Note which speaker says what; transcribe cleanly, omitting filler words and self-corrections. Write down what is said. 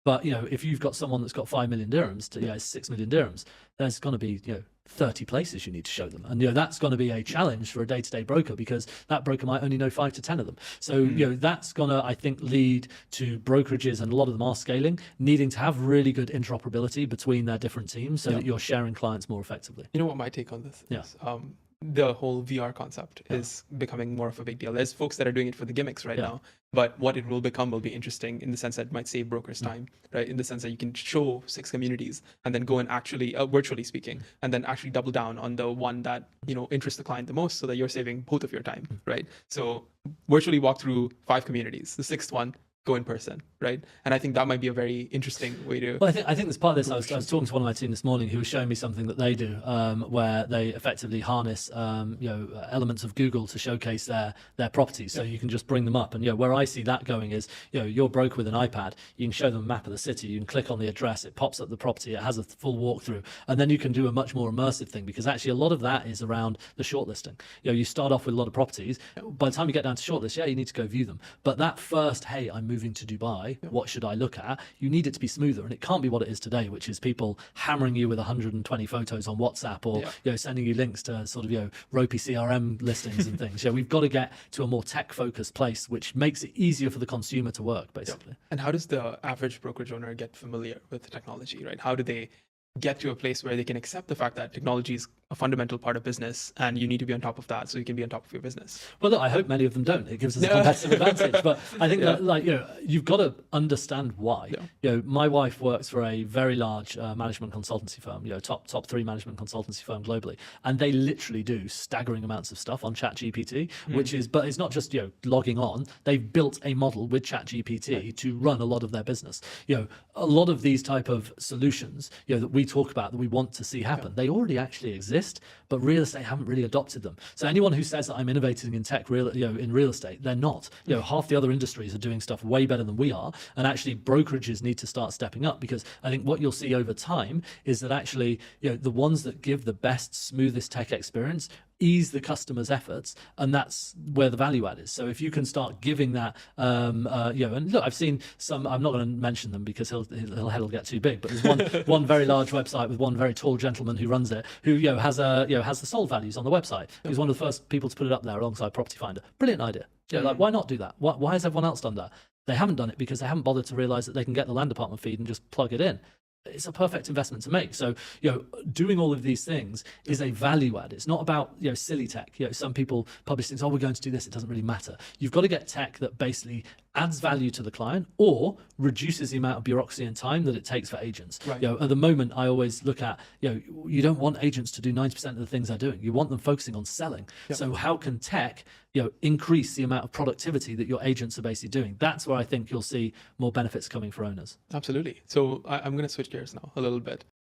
Speaker 1: But, if you've got someone that's got 5 million dirhams to 6 million dirhams, there's going to be, 30 places you need to show them. And, that's going to be a challenge for a day-to-day broker, because that broker might only know 5 to 10 of them. So, that's going to, I think, lead to brokerages, and a lot of them are scaling, needing to have really good interoperability between their different teams so that you're sharing clients more effectively.
Speaker 2: You know what my take on this is? The whole VR concept is becoming more of a big deal. There's folks that are doing it for the gimmicks right now, but what it will become will be interesting in the sense that it might save brokers time, right? In the sense that you can show 6 communities and then go and actually, virtually speaking, and then actually double down on the one that, interests the client the most, so that you're saving both of your time, right? So virtually walk through 5 communities, the 6th one, go in person, right? And I think that might be a very interesting way to.
Speaker 1: Well, I think there's part of this. I was talking to one of my team this morning who was showing me something that they do, where they effectively harness, elements of Google to showcase their properties. So you can just bring them up. And where I see that going is, you're broker with an iPad. You can show them a map of the city. You can click on the address. It pops up the property. It has a full walkthrough, and then you can do a much more immersive thing, because actually a lot of that is around the shortlisting. You start off with a lot of properties. By the time you get down to shortlist, you need to go view them. But that first, hey, I'm moving to Dubai, what should I look at? You need it to be smoother, and it can't be what it is today, which is people hammering you with 120 photos on WhatsApp, or sending you links to sort of ropey CRM listings and things. We've got to get to a more tech-focused place, which makes it easier for the consumer to work, basically.
Speaker 2: And how does the average brokerage owner get familiar with the technology, right? How do they get to a place where they can accept the fact that technology is a fundamental part of business, and you need to be on top of that so you can be on top of your business?
Speaker 1: Well, look, I hope many of them don't. It gives us a competitive advantage. But I think that, you've got to understand why. My wife works for a very large management consultancy firm, top 3 management consultancy firm globally, and they literally do staggering amounts of stuff on ChatGPT, but it's not just logging on. They've built a model with ChatGPT to run a lot of their business. A lot of these type of solutions, that we talk about, that we want to see happen, they already actually exist, but real estate haven't really adopted them. So anyone who says that I'm innovating in tech, in real estate, they're not. Half the other industries are doing stuff way better than we are, and actually brokerages need to start stepping up, because I think what you'll see over time is that actually, the ones that give the best, smoothest tech experience ease the customer's efforts, and that's where the value add is. So if you can start giving that, and look, I've seen some. I'm not going to mention them because he'll get too big. But there's one very large website with one very tall gentleman who runs it, who has the sold values on the website. He's one of the first people to put it up there alongside Property Finder. Brilliant idea. Why not do that? Why has everyone else done that? They haven't done it because they haven't bothered to realize that they can get the land department feed and just plug it in. It's a perfect investment to make. So, doing all of these things is a value add. It's not about, silly tech. Some people publish things, we're going to do this. It doesn't really matter. You've got to get tech that basically adds value to the client or reduces the amount of bureaucracy and time that it takes for agents.
Speaker 2: Right.
Speaker 1: At the moment, I always look at, you don't want agents to do 90% of the things they're doing. You want them focusing on selling. So how can tech, increase the amount of productivity that your agents are basically doing? That's where I think you'll see more benefits coming for owners.
Speaker 2: Absolutely. So I'm going to switch gears now a little bit.